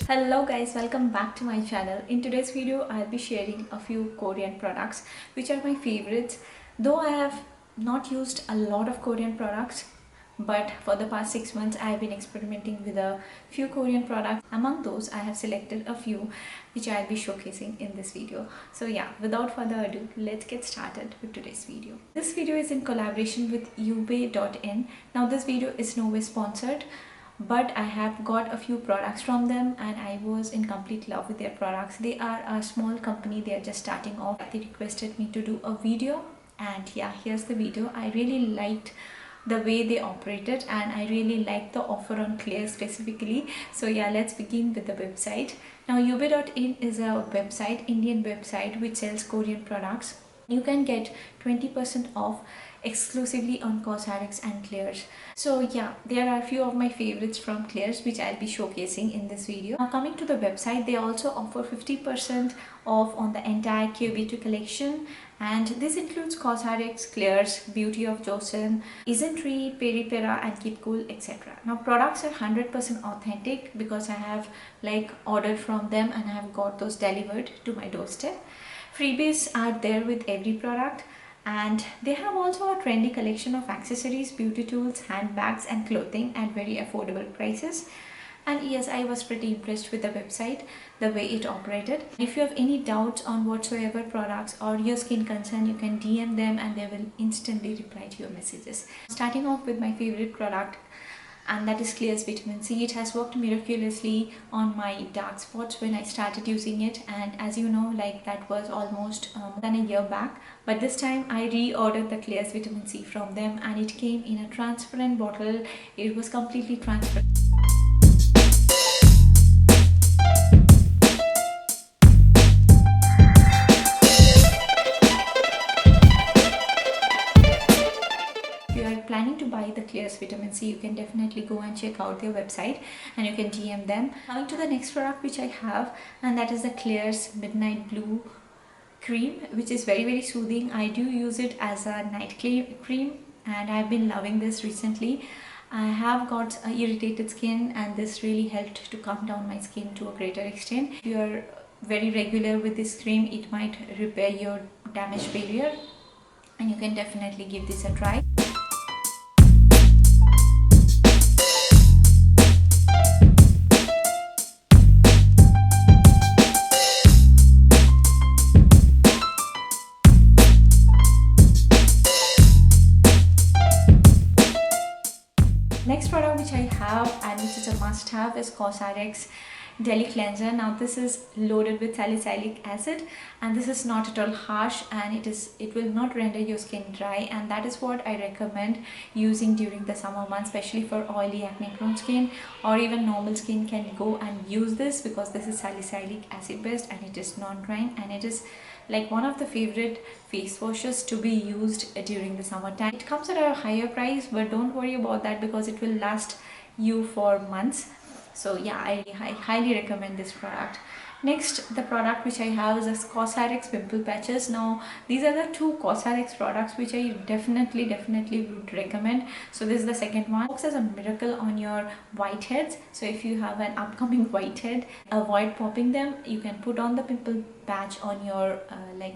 Hello guys, welcome back to my channel. In today's video I'll be sharing a few Korean products which are my favorites. Though I have not used a lot of Korean products, but for the past 6 months I have been experimenting with a few Korean products. Among those I have selected a few which I'll be showcasing in this video. So yeah, without further ado, let's get started with today's video. This video is in collaboration with Ube.n. Now this video is no way sponsored, but I have got a few products from them and I was in complete love with their products. They are a small company, they are just starting off. They requested me to do a video, and yeah, here's the video. I really liked the way they operated and I really liked the offer on Clear specifically. So yeah, let's begin with the website. Now Ube.in is a website, Indian website, which sells Korean products. You can get 20% off exclusively on cosmetics and Clears. So yeah, there are a few of my favorites from Clears which I'll be showcasing in this video. Now coming to the website, they also offer 50% off on the entire Q-Beauty collection, and this includes cosmetics, Clears, Beauty of Joseon, Isn't-Tree, Peri Pera and Keep Cool, etc. Now products are 100% authentic because I have ordered from them and I have got those delivered to my doorstep. Freebies are there with every product, and they have also a trendy collection of accessories, beauty tools, handbags and clothing at very affordable prices. And yes, I was pretty impressed with the website, the way it operated. If you have any doubts on whatsoever products or your skin concern, you can DM them and they will instantly reply to your messages. Starting off with my favorite product, and that is Clear's Vitamin C. It has worked miraculously on my dark spots when I started using it, and as you know, that was almost more than a year back. But this time I reordered the Clear's Vitamin C from them and it came in a transparent bottle. It was completely transparent. Planning to buy the Clear's Vitamin C, you can definitely go and check out their website and you can DM them. Coming to the next product which I have, and that is the Clear's Midnight Blue cream, which is very soothing. I do use it as a night cream and I've been loving this recently. I have got irritated skin and this really helped to calm down my skin to a greater extent. If you are very regular with this cream, it might repair your damaged barrier and you can definitely give this a try. Next product which I have and which is a must have is Cosrx Daily Cleanser. Now this is loaded with salicylic acid and this is not at all harsh, and it will not render your skin dry, and that is what I recommend using during the summer months, especially for oily acne prone skin or even normal skin can go and use this because this is salicylic acid based and it is non-drying, and it is one of the favorite face washes to be used during the summertime. It comes at a higher price, but don't worry about that because it will last you for months. So yeah, I highly recommend this product. Next, the product which I have is a Cosrx Pimple Patches. Now these are the two Cosrx products which I definitely would recommend. So this is the second one. It works as a miracle on your whiteheads. So if you have an upcoming whitehead, avoid popping them. You can put on the pimple patch on your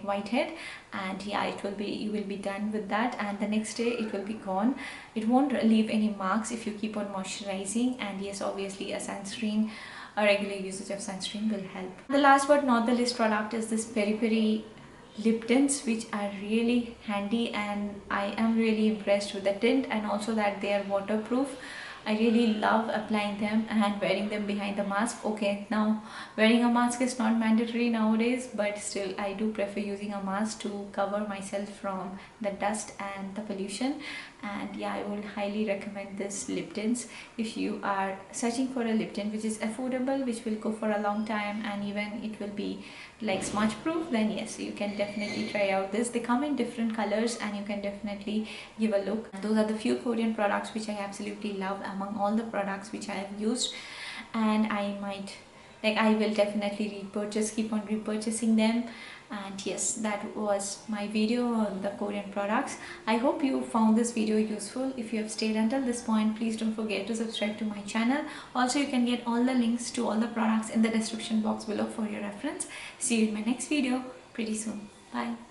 whitehead, and yeah, you will be done with that, and the next day it will be gone. It won't leave any marks if you keep on moisturizing, and yes, obviously a sunscreen, a regular usage of sunscreen will help. The last but not the least product is this Peri Peri lip tints, which are really handy and I am really impressed with the tint and also that they are waterproof. I really love applying them and wearing them behind the mask. Okay, now wearing a mask is not mandatory nowadays, but still I do prefer using a mask to cover myself from the dust and the pollution. And yeah, I would highly recommend this lip tints if you are searching for a lip tint which is affordable, which will go for a long time, and even it will be smudge proof. Then yes, you can definitely try out this. They come in different colors and you can definitely give a look. And those are the few Korean products which I absolutely love among all the products which I have used, and I will definitely keep on repurchasing them. And yes, that was my video on the Korean products. I hope you found this video useful. If you have stayed until this point, please don't forget to subscribe to my channel. Also, you can get all the links to all the products in the description box below for your reference. See you in my next video pretty soon. Bye.